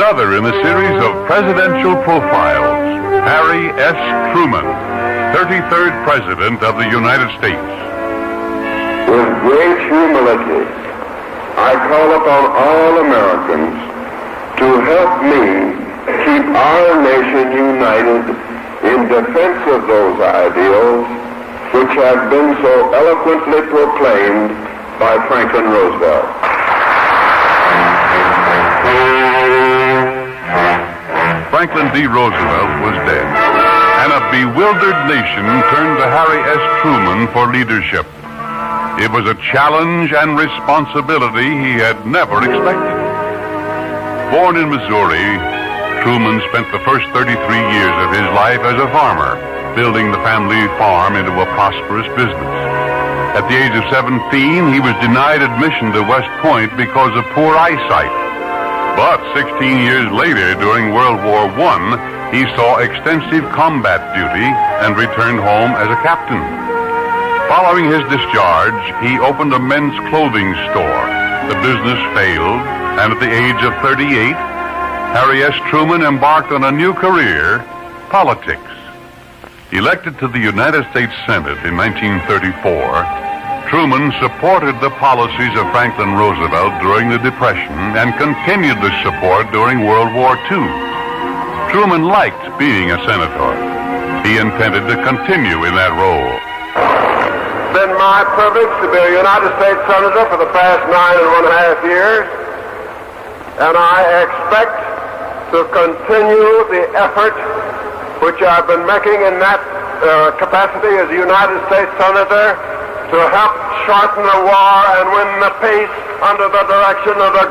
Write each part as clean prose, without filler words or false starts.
another in the series of presidential profiles, Harry S. Truman, 33rd President of the United States. With great humility, I call upon all Americans to help me keep our nation united in defense of those ideals which have been so eloquently proclaimed by Franklin Roosevelt. Franklin D. Roosevelt was dead, and a bewildered nation turned to Harry S. Truman for leadership. It was a challenge and responsibility he had never expected. Born in Missouri, Truman spent the first 33 years of his life as a farmer, building the family farm into a prosperous business. At the age of 17, he was denied admission to West Point because of poor eyesight. But 16 years later, during World War I, he saw extensive combat duty and returned home as a captain. Following his discharge, he opened a men's clothing store. The business failed, and at the age of 38, Harry S. Truman embarked on a new career, politics. Elected to the United States Senate in 1934, Truman supported the policies of Franklin Roosevelt during the Depression and continued the support during World War II. Truman liked being a senator. He intended to continue in that role. It's been my privilege to be a United States Senator for the past 9.5 years, and I expect to continue the effort which I've been making in that capacity as a United States Senator to help shorten the war and win the peace under the direction of our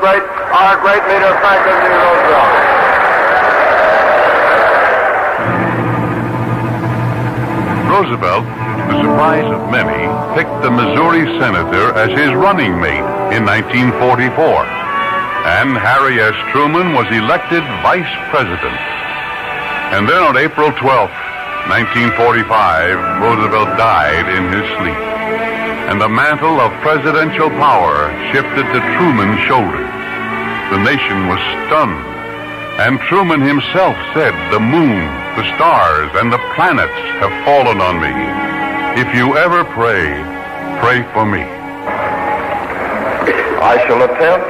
great leader, Franklin D. Roosevelt. Roosevelt, to the surprise of many, picked the Missouri senator as his running mate in 1944. And Harry S. Truman was elected vice president. And then on April 12th, 1945, Roosevelt died in his sleep. And the mantle of presidential power shifted to Truman's shoulders. The nation was stunned. And Truman himself said, "The moon, the stars, and the planets have fallen on me. If you ever pray, pray for me." I shall attempt,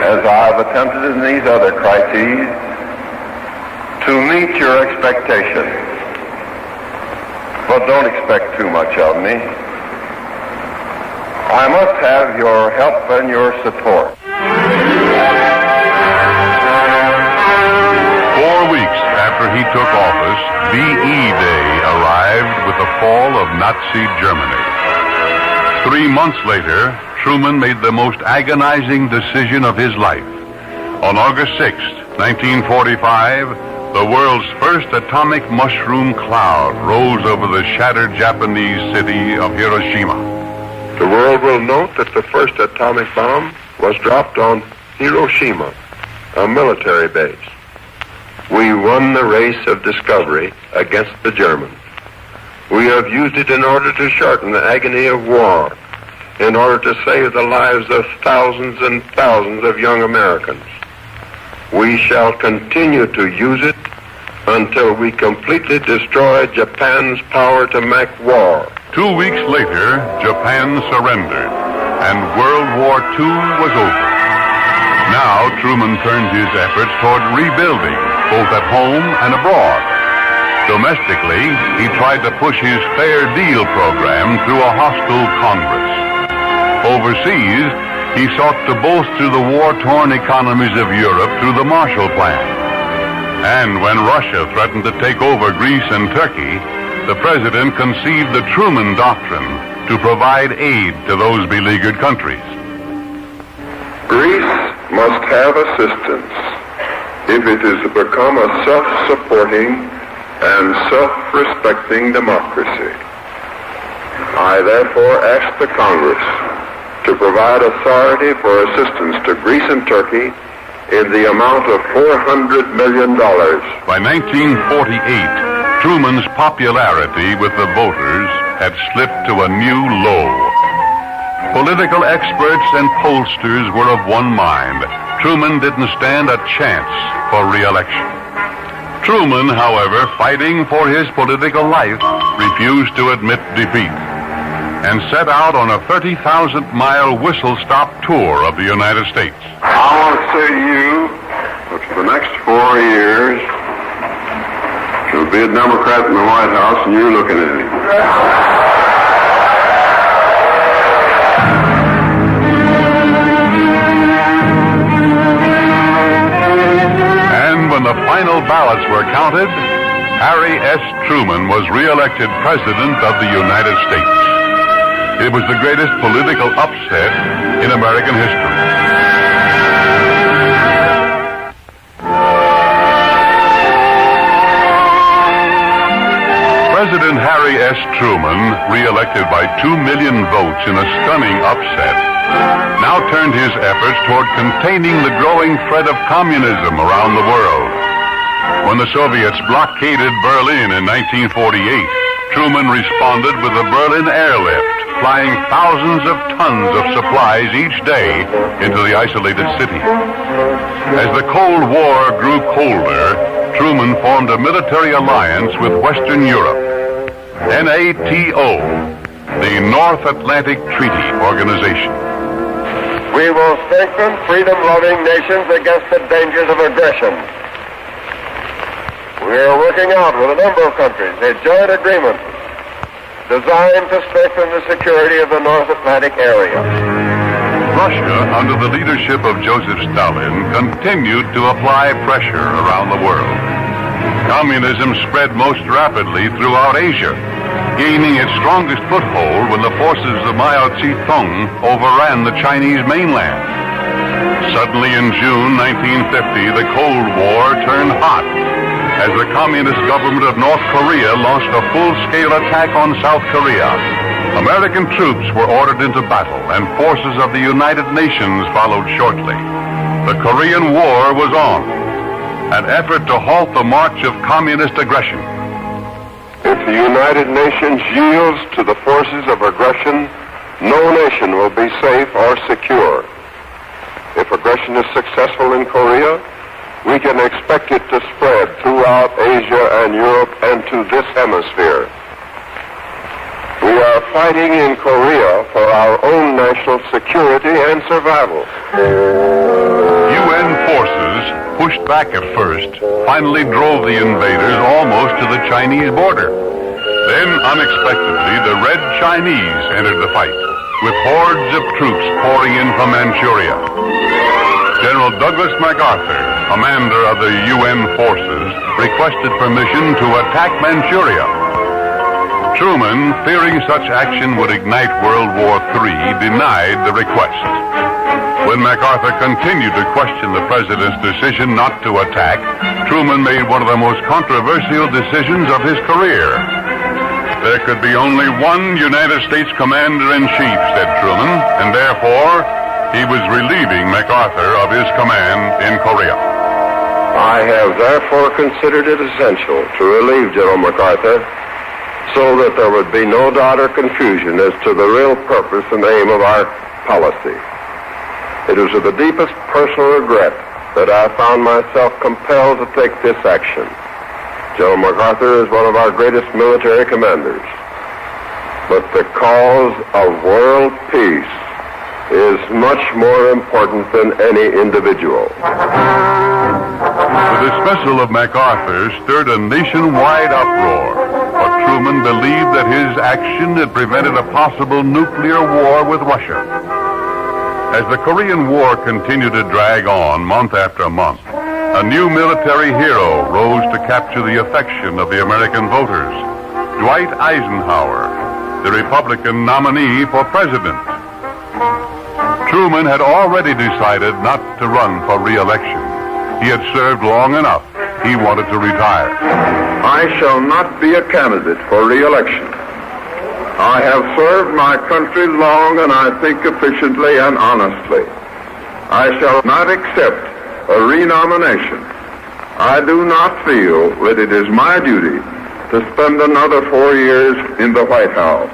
as I've attempted in these other crises, to meet your expectations. But don't expect too much of me. I must have your help and your support. 4 weeks after he took office, VE Day arrived with the fall of Nazi Germany. 3 months later, Truman made the most agonizing decision of his life. On August 6th, 1945, the world's first atomic mushroom cloud rose over the shattered Japanese city of Hiroshima. The world will note that the first atomic bomb was dropped on Hiroshima, a military base. We won the race of discovery against the Germans. We have used it in order to shorten the agony of war, in order to save the lives of thousands and thousands of young Americans. We shall continue to use it until we completely destroy Japan's power to make war. 2 weeks later, Japan surrendered, and World War II was over. Now Truman turned his efforts toward rebuilding, both at home and abroad. Domestically, he tried to push his Fair Deal program through a hostile Congress. Overseas, he sought to bolster the war-torn economies of Europe through the Marshall Plan. And when Russia threatened to take over Greece and Turkey, the president conceived the Truman Doctrine to provide aid to those beleaguered countries. Greece must have assistance if it is to become a self-supporting and self-respecting democracy. I therefore ask the Congress to provide authority for assistance to Greece and Turkey in the amount of $400 million. By 1948, Truman's popularity with the voters had slipped to a new low. Political experts and pollsters were of one mind. Truman didn't stand a chance for re-election. Truman, however, fighting for his political life, refused to admit defeat and set out on a 30,000-mile whistle-stop tour of the United States. I want to say to you that for the next 4 years, there'll be a Democrat in the White House, and you're looking at him. And when the final ballots were counted, Harry S. Truman was re-elected President of the United States. It was the greatest political upset in American history. President Harry S. Truman, re-elected by 2 million votes in a stunning upset, now turned his efforts toward containing the growing threat of communism around the world. When the Soviets blockaded Berlin in 1948, Truman responded with the Berlin airlift, flying thousands of tons of supplies each day into the isolated city. As the Cold War grew colder, Truman formed a military alliance with Western Europe, NATO, the North Atlantic Treaty Organization. We will strengthen freedom-loving nations against the dangers of aggression. We are working out with a number of countries a joint agreement designed to strengthen the security of the North Atlantic area. Russia, under the leadership of Joseph Stalin, continued to apply pressure around the world. Communism spread most rapidly throughout Asia, gaining its strongest foothold when the forces of Mao Zedong overran the Chinese mainland. Suddenly in June 1950, the Cold War turned hot as the communist government of North Korea launched a full-scale attack on South Korea. American troops were ordered into battle, and forces of the United Nations followed shortly. The Korean War was on, an effort to halt the march of communist aggression. If the United Nations yields to the forces of aggression, no nation will be safe or secure. If aggression is successful in Korea, we can expect it to spread throughout Asia and Europe and to this hemisphere. We are fighting in Korea for our own national security and survival. UN forces, pushed back at first, finally drove the invaders almost to the Chinese border. Then, unexpectedly, the Red Chinese entered the fight, with hordes of troops pouring in from Manchuria. General Douglas MacArthur, commander of the UN forces, requested permission to attack Manchuria. Truman, fearing such action would ignite World War III, denied the request. When MacArthur continued to question the president's decision not to attack, Truman made one of the most controversial decisions of his career. There could be only one United States commander-in-chief, said Truman, and therefore he was relieving MacArthur of his command in Korea. I have therefore considered it essential to relieve General MacArthur so that there would be no doubt or confusion as to the real purpose and aim of our policy. It was with the deepest personal regret that I found myself compelled to take this action. General MacArthur is one of our greatest military commanders, but the cause of world peace is much more important than any individual. The dismissal of MacArthur stirred a nationwide uproar, but Truman believed that his action had prevented a possible nuclear war with Russia. As the Korean War continued to drag on month after month, a new military hero rose to capture the affection of the American voters, Dwight Eisenhower, the Republican nominee for president. Truman had already decided not to run for re-election. He had served long enough. He wanted to retire. I shall not be a candidate for re-election. I have served my country long and I think efficiently and honestly. I shall not accept a renomination. I do not feel that it is my duty to spend another 4 years in the White House.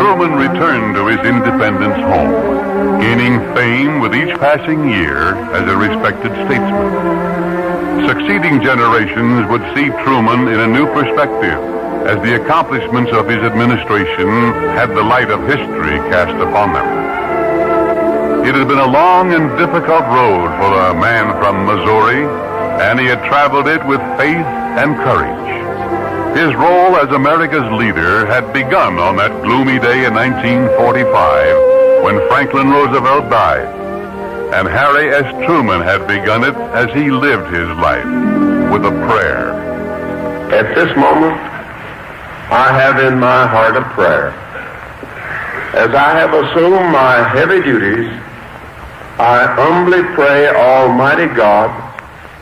Truman returned to his Independence home, gaining fame with each passing year as a respected statesman. Succeeding generations would see Truman in a new perspective, as the accomplishments of his administration had the light of history cast upon them. It had been a long and difficult road for a man from Missouri, and he had traveled it with faith and courage. His role as America's leader had begun on that gloomy day in 1945 when Franklin Roosevelt died, and Harry S. Truman had begun it as he lived his life with a prayer. At this moment, I have in my heart a prayer. As I have assumed my heavy duties, I humbly pray Almighty God,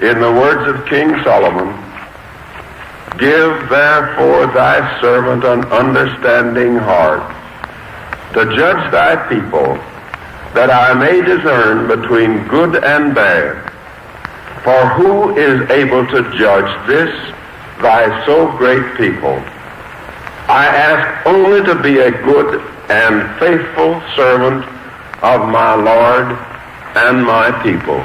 in the words of King Solomon, give therefore thy servant an understanding heart to judge thy people, that I may discern between good and bad. For who is able to judge this thy so great people? I ask only to be a good and faithful servant of my Lord and my people.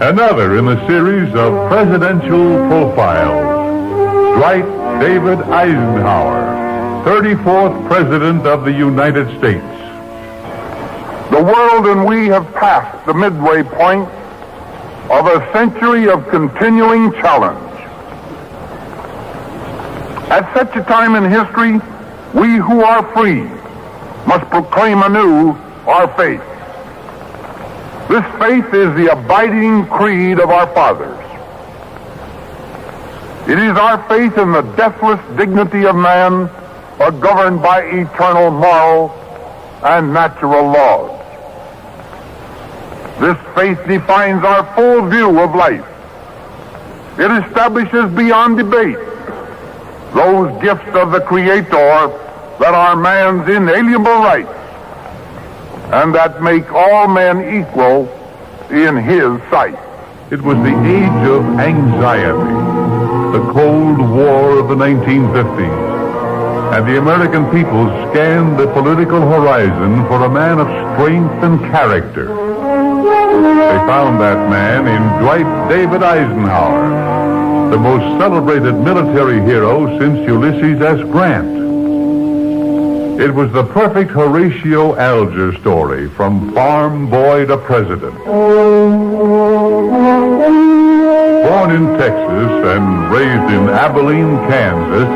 Another in the series of presidential profiles, Dwight David Eisenhower, 34th President of the United States. The world and we have passed the midway point of a century of continuing challenge. At such a time in history, we who are free must proclaim anew our faith. This faith is the abiding creed of our fathers. It is our faith in the deathless dignity of man, governed by eternal moral and natural laws. This faith defines our full view of life. It establishes beyond debate those gifts of the Creator that are man's inalienable rights, and that make all men equal in his sight. It was the age of anxiety, the Cold War of the 1950s, and the American people scanned the political horizon for a man of strength and character. They found that man in Dwight David Eisenhower, the most celebrated military hero since Ulysses S. Grant. It was the perfect Horatio Alger story, from farm boy to president. Born in Texas and raised in Abilene, Kansas,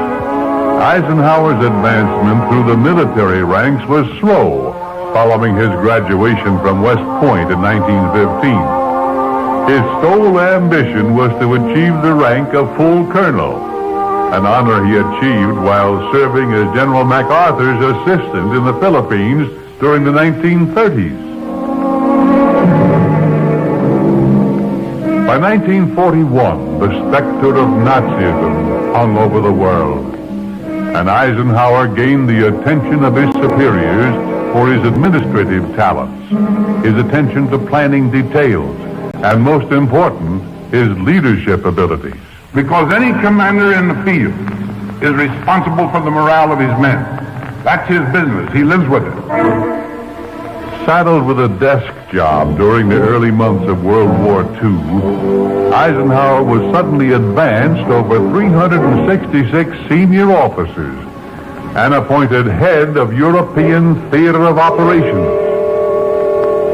Eisenhower's advancement through the military ranks was slow following his graduation from West Point in 1915. His sole ambition was to achieve the rank of full colonel, an honor he achieved while serving as General MacArthur's assistant in the Philippines during the 1930s. By 1941, the specter of Nazism hung over the world, and Eisenhower gained the attention of his superiors for his administrative talents, his attention to planning details, and most important, his leadership abilities. Because any commander in the field is responsible for the morale of his men. That's his business. He lives with it. Saddled with a desk job during the early months of World War II, Eisenhower was suddenly advanced over 366 senior officers, and appointed head of European Theater of Operations.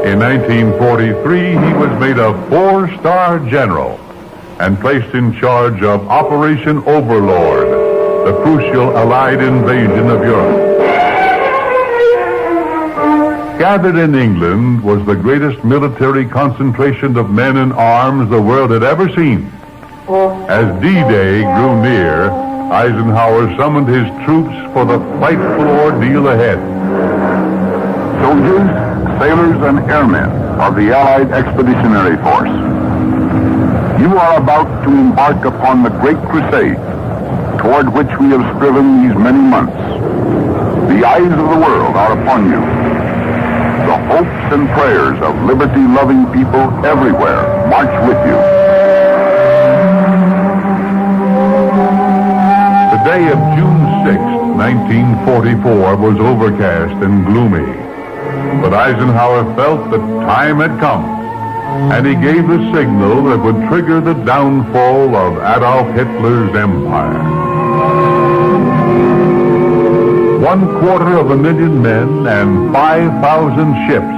In 1943, he was made a 4-star general and placed in charge of Operation Overlord, the crucial Allied invasion of Europe. Gathered in England was the greatest military concentration of men and arms the world had ever seen. As D-Day grew near, Eisenhower summoned his troops for the frightful ordeal ahead. Soldiers, sailors, and airmen of the Allied Expeditionary Force, you are about to embark upon the great crusade toward which we have striven these many months. The eyes of the world are upon you. The hopes and prayers of liberty-loving people everywhere march with you. The day of June 6, 1944 was overcast and gloomy. But Eisenhower felt that time had come, and he gave the signal that would trigger the downfall of Adolf Hitler's empire. 250,000 men and 5,000 ships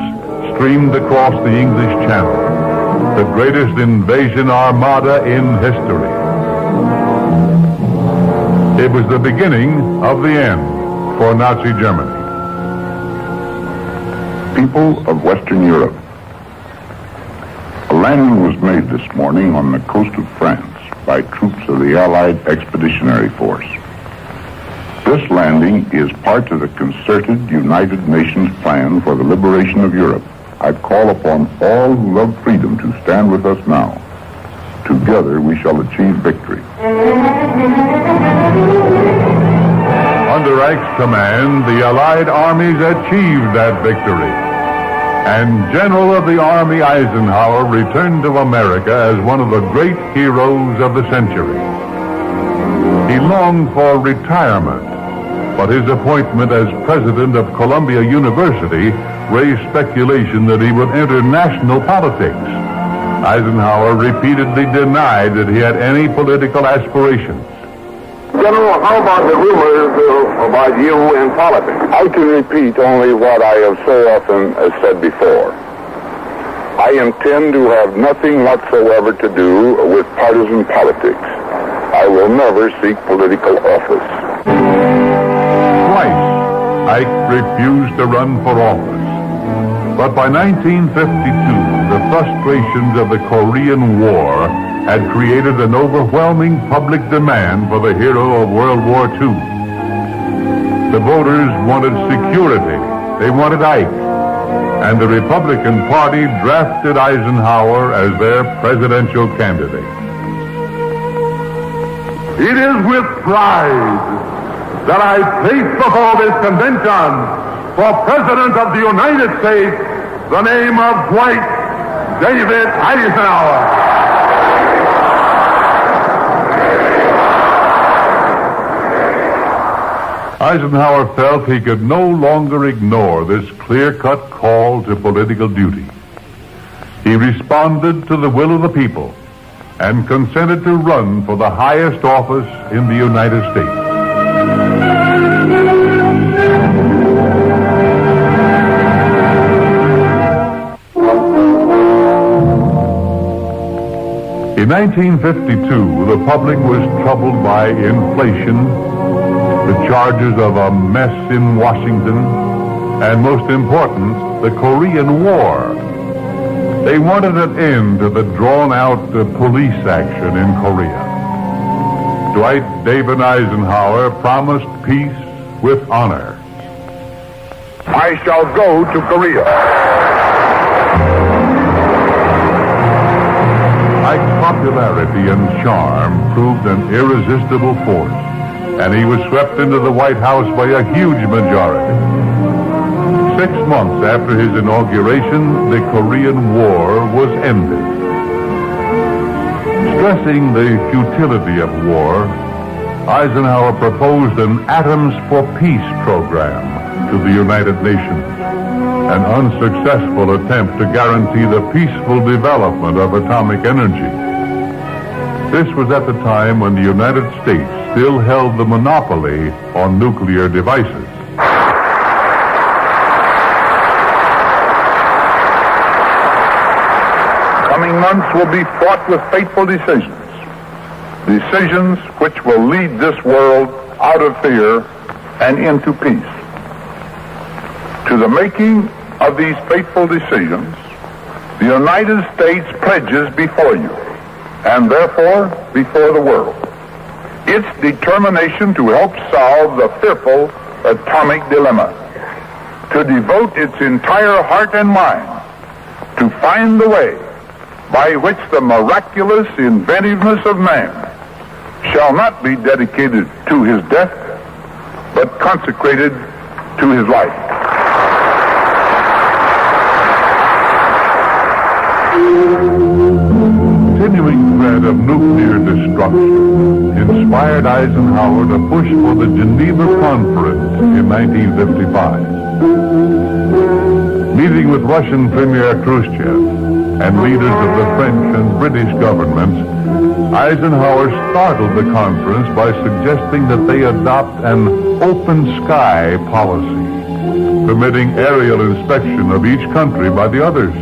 streamed across the English Channel, the greatest invasion armada in history. It was the beginning of the end for Nazi Germany. People of Western Europe, a landing was made this morning on the coast of France by troops of the Allied Expeditionary Force. This landing is part of the concerted United Nations plan for the liberation of Europe. I call upon all who love freedom to stand with us now. Together we shall achieve victory. Under Reich's command, the Allied armies achieved that victory. And General of the Army Eisenhower returned to America as one of the great heroes of the century. He longed for retirement, but his appointment as president of Columbia University raised speculation that he would enter national politics. Eisenhower repeatedly denied that he had any political aspirations. General, how about the rumors about you in politics? I can repeat only what I have so often said before. I intend to have nothing whatsoever to do with partisan politics. I will never seek political office. Twice, Ike refused to run for office. But by 1952, the frustrations of the Korean War had created an overwhelming public demand for the hero of World War II. The voters wanted security. They wanted Ike. And the Republican Party drafted Eisenhower as their presidential candidate. It is with pride that I place before this convention for President of the United States the name of Dwight David Eisenhower. Eisenhower felt he could no longer ignore this clear-cut call to political duty. He responded to the will of the people and consented to run for the highest office in the United States. In 1952, the public was troubled by inflation, the charges of a mess in Washington, and most important, the Korean War. They wanted an end to the drawn-out police action in Korea. Dwight David Eisenhower promised peace with honor. I shall go to Korea. Ike's popularity and charm proved an irresistible force, and he was swept into the White House by a huge majority. 6 months after his inauguration, the Korean War was ended. Stressing the futility of war, Eisenhower proposed an Atoms for Peace program to the United Nations, an unsuccessful attempt to guarantee the peaceful development of atomic energy. This was at the time when the United States still held the monopoly on nuclear devices. Coming months will be fraught with fateful decisions. Decisions which will lead this world out of fear and into peace. To the making of these fateful decisions, the United States pledges before you, and therefore before the world, its determination to help solve the fearful atomic dilemma, to devote its entire heart and mind to find the way by which the miraculous inventiveness of man shall not be dedicated to his death, but consecrated to his life. Continuing threat of nuclear destruction inspired Eisenhower to push for the Geneva Conference in 1955. Meeting with Russian Premier Khrushchev and leaders of the French and British governments, Eisenhower startled the conference by suggesting that they adopt an open sky policy, permitting aerial inspection of each country by the others.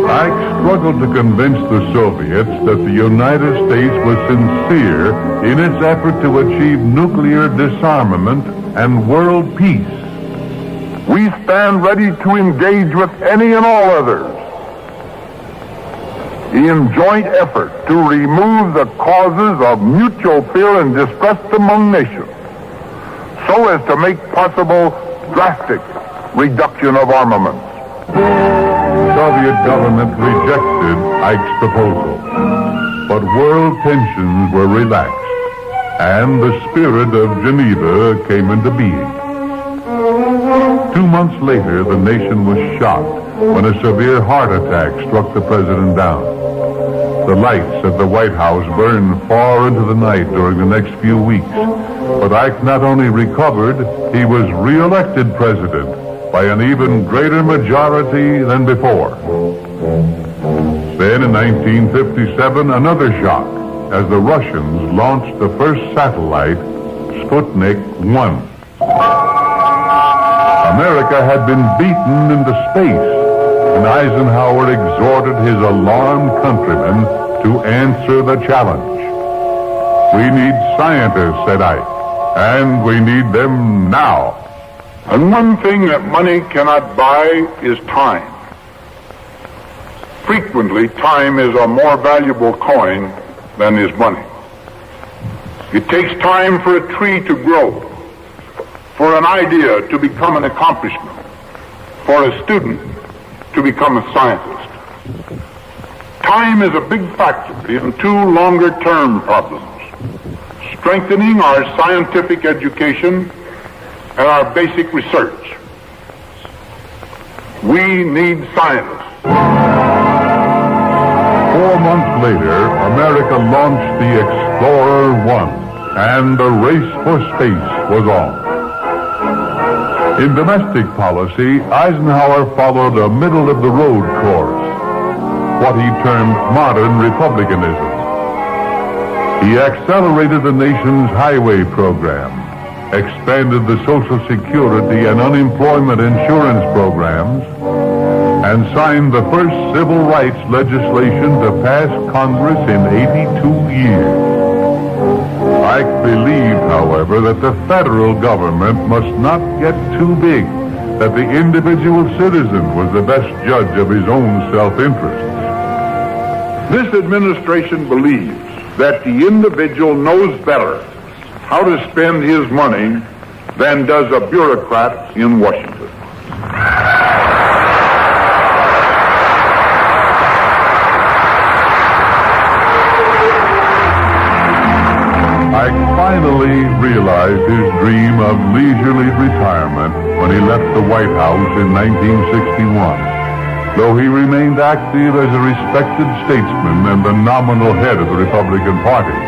Ike struggled to convince the Soviets that the United States was sincere in its effort to achieve nuclear disarmament and world peace. We stand ready to engage with any and all others in joint effort to remove the causes of mutual fear and distrust among nations, so as to make possible drastic reduction of armaments. The Soviet government rejected Ike's proposal, but world tensions were relaxed, and the spirit of Geneva came into being. 2 months later, the nation was shocked when a severe heart attack struck the president down. The lights at the White House burned far into the night during the next few weeks, but Ike not only recovered, he was re-elected president by an even greater majority than before. Then in 1957, another shock as the Russians launched the first satellite, Sputnik 1. America had been beaten into space, and Eisenhower exhorted his alarmed countrymen to answer the challenge. We need scientists, said Ike, and we need them now. And one thing that money cannot buy is time. Frequently, time is a more valuable coin than is money. It takes time for a tree to grow, for an idea to become an accomplishment, for a student to become a scientist. Time is a big factor in two longer-term problems: strengthening our scientific education and our basic research. We need scientists. 4 months later, America launched the Explorer 1, and the race for space was on. In domestic policy, Eisenhower followed a middle-of-the-road course, what he termed modern republicanism. He accelerated the nation's highway program, expanded the Social Security and unemployment insurance programs, and signed the first civil rights legislation to pass Congress in 82 years. Ike believed, however, that the federal government must not get too big, that the individual citizen was the best judge of his own self-interest. This administration believes that the individual knows better how to spend his money than does a bureaucrat in Washington. Ike finally realized his dream of leisurely retirement when he left the White House in 1961, though he remained active as a respected statesman and the nominal head of the Republican Party.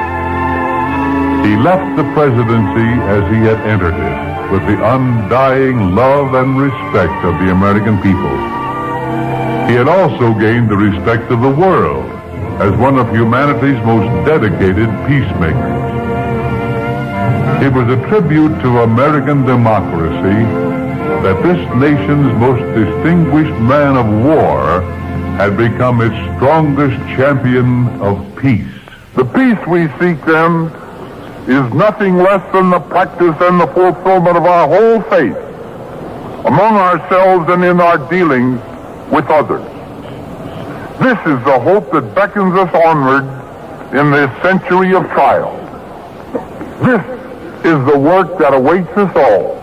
He left the presidency as he had entered it, with the undying love and respect of the American people. He had also gained the respect of the world as one of humanity's most dedicated peacemakers. It was a tribute to American democracy that this nation's most distinguished man of war had become its strongest champion of peace. The peace we seek, then, is nothing less than the practice and the fulfillment of our whole faith among ourselves and in our dealings with others. This is the hope that beckons us onward in this century of trial. This is the work that awaits us all,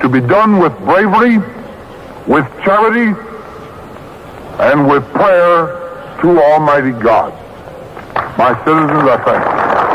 to be done with bravery, with charity, and with prayer to Almighty God. My citizens, I thank you.